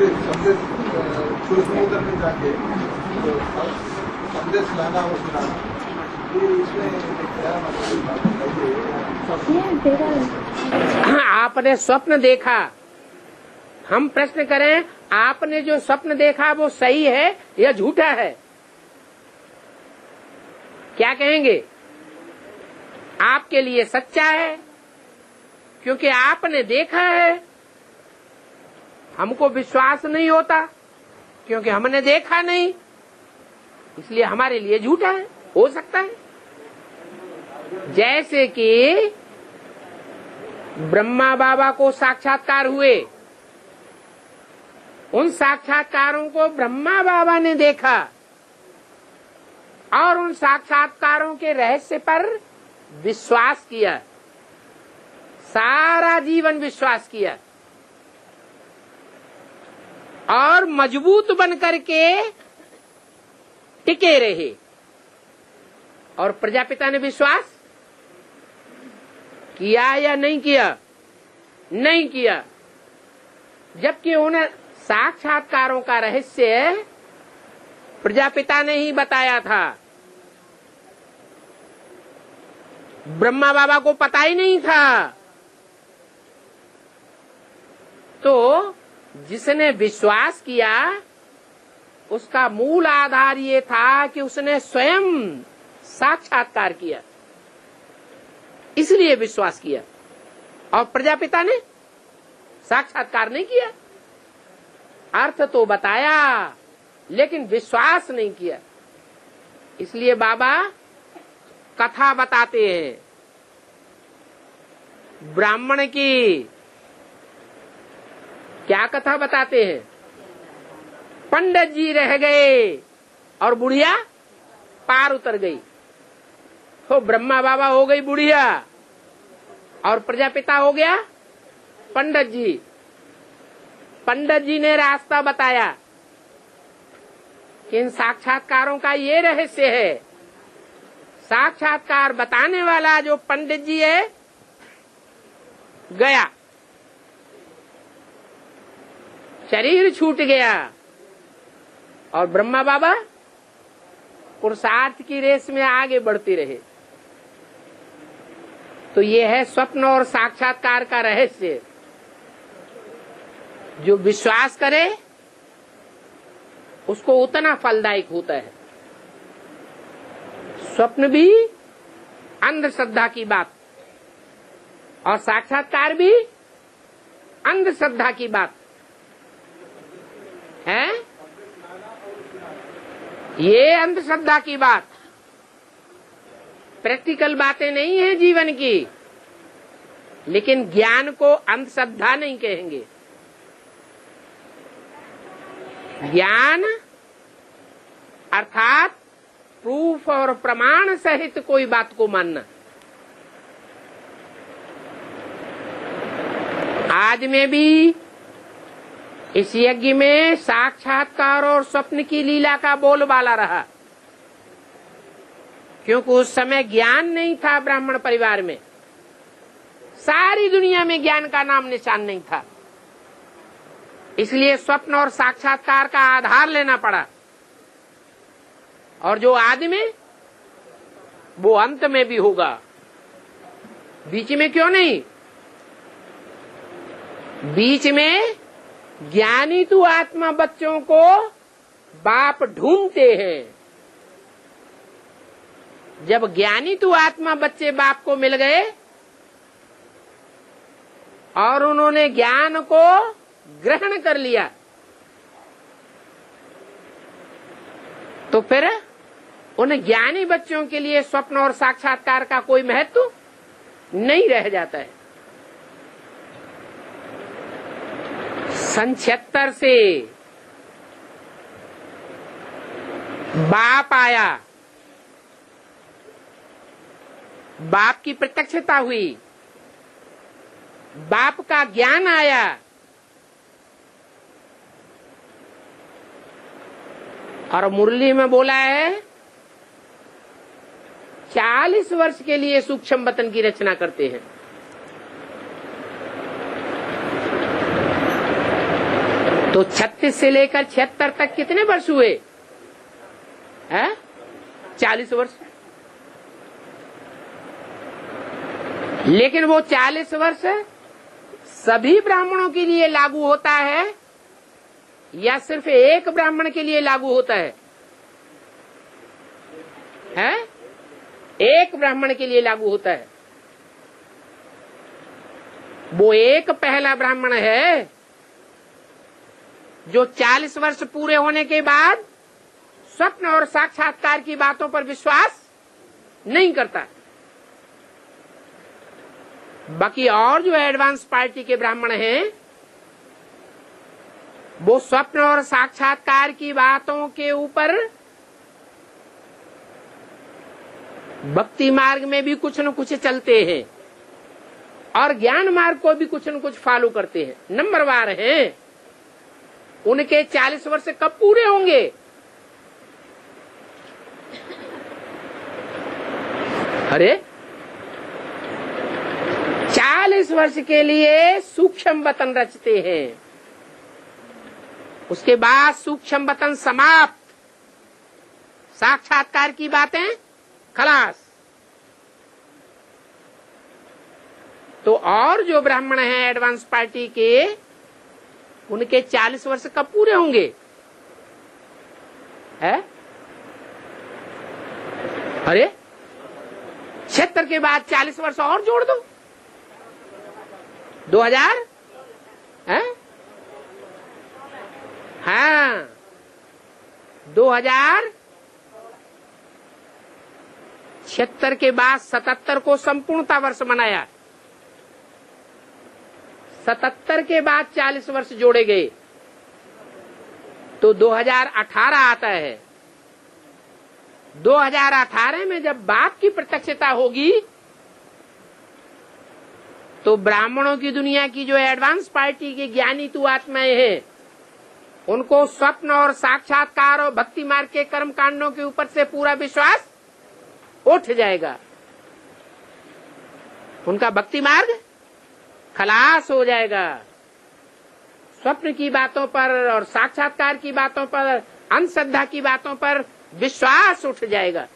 संदेश संदेश समुद्र में जाके तो संदेश लाना और सुनाना, ये इसमें क्या मतलब? आपने स्वप्न देखा, हम प्रश्न करें आपने जो स्वप्न देखा वो सही है या झूठा है, क्या कहेंगे? आपके लिए सच्चा है क्योंकि आपने देखा है। हमको विश्वास नहीं होता क्योंकि हमने देखा नहीं, इसलिए हमारे लिए झूठा है। हो सकता है जैसे कि ब्रह्मा बाबा को साक्षात्कार हुए, उन साक्षात्कारों को ब्रह्मा बाबा ने देखा और उन साक्षात्कारों के रहस्य पर विश्वास किया, सारा जीवन विश्वास किया और मजबूत बनकर के टिके रहे। और प्रजापिता ने विश्वास किया या नहीं किया? नहीं किया, जबकि उन्हें साक्षात्कारों का रहस्य प्रजापिता ने ही बताया था, ब्रह्मा बाबा को पता ही नहीं था। तो जिसने विश्वास किया उसका मूल आधार ये था कि उसने स्वयं साक्षात्कार किया, इसलिए विश्वास किया। और प्रजापिता ने साक्षात्कार नहीं किया, अर्थ तो बताया लेकिन विश्वास नहीं किया। इसलिए बाबा कथा बताते हैं ब्राह्मण की। क्या कथा बताते हैं? पंडित जी रह गए और बुढ़िया पार उतर गई। तो ब्रह्मा बाबा हो गई बुढ़िया और प्रजापिता हो गया पंडित जी। पंडित जी ने रास्ता बताया कि इन साक्षात्कारों का ये रहस्य है। साक्षात्कार बताने वाला जो पंडित जी है गया, शरीर छूट गया और ब्रह्मा बाबा पुरुषार्थ की रेस में आगे बढ़ते रहे। तो ये है स्वप्न और साक्षात्कार का रहस्य। जो विश्वास करे उसको उतना फलदायक होता है। स्वप्न भी अंधश्रद्धा की बात और साक्षात्कार भी अंधश्रद्धा की बात है। ये अंधश्रद्धा की बात, प्रैक्टिकल बातें नहीं है जीवन की, लेकिन ज्ञान को अंधश्रद्धा नहीं कहेंगे। ज्ञान अर्थात प्रूफ और प्रमाण सहित कोई बात को मानना। आज में भी इस यज्ञ में साक्षात्कार और स्वप्न की लीला का बोलबाला रहा, क्योंकि उस समय ज्ञान नहीं था ब्राह्मण परिवार में। सारी दुनिया में ज्ञान का नाम निशान नहीं था, इसलिए स्वप्न और साक्षात्कार का आधार लेना पड़ा। और जो आदमी वो अंत में भी होगा, बीच में क्यों नहीं? बीच में ज्ञानी तो आत्मा बच्चों को बाप ढूंढते हैं। जब ज्ञानी तो आत्मा बच्चे बाप को मिल गए और उन्होंने ज्ञान को ग्रहण कर लिया, तो फिर उन ज्ञानी बच्चों के लिए स्वप्न और साक्षात्कार का कोई महत्व नहीं रह जाता है। सन 76 से बाप आया, बाप की प्रत्यक्षता हुई, बाप का ज्ञान आया। और मुरली में बोला है 40 वर्ष के लिए सूक्ष्म वतन की रचना करते हैं। तो तो 36 से लेकर 76 तक कितने वर्ष हुए हैं? 40 वर्ष। लेकिन वो 40 वर्ष सभी ब्राह्मणों के लिए लागू होता है या सिर्फ एक ब्राह्मण के लिए लागू होता है? हैं? एक ब्राह्मण के लिए लागू होता है। वो एक पहला ब्राह्मण है जो 40 वर्ष पूरे होने के बाद स्वप्न और साक्षात्कार की बातों पर विश्वास नहीं करता। बाकी और जो एडवांस पार्टी के ब्राह्मण हैं वो स्वप्न और साक्षात्कार की बातों के ऊपर भक्ति मार्ग में भी कुछ न कुछ चलते हैं और ज्ञान मार्ग को भी कुछ न कुछ फॉलो करते हैं, नंबरवार हैं। उनके 40 वर्ष कब पूरे होंगे? अरे 40 वर्ष के लिए सूक्ष्म वतन रचते हैं, उसके बाद सूक्ष्म वतन समाप्त, साक्षात्कार की बातें खलास। तो और जो ब्राह्मण हैं एडवांस पार्टी के, उनके 40 वर्ष कब पूरे होंगे? है? अरे 76 के बाद 40 वर्ष और जोड़ दो, 2000 है? हाँ, 2076 के बाद 77 को संपूर्णता वर्ष मनाया। 77 के बाद 40 वर्ष जोड़े गए तो 2018 आता है। 2018 में जब बाप की प्रत्यक्षता होगी तो ब्राह्मणों की दुनिया की जो एडवांस पार्टी की ज्ञानी तू आत्माएं हैं, उनको स्वप्न और साक्षात्कार और भक्ति मार्ग के कर्म कांडों के ऊपर से पूरा विश्वास उठ जाएगा। उनका भक्ति मार्ग खलास हो जाएगा। स्वप्न की बातों पर और साक्षात्कार की बातों पर, अंधश्रद्धा की बातों पर विश्वास उठ जाएगा।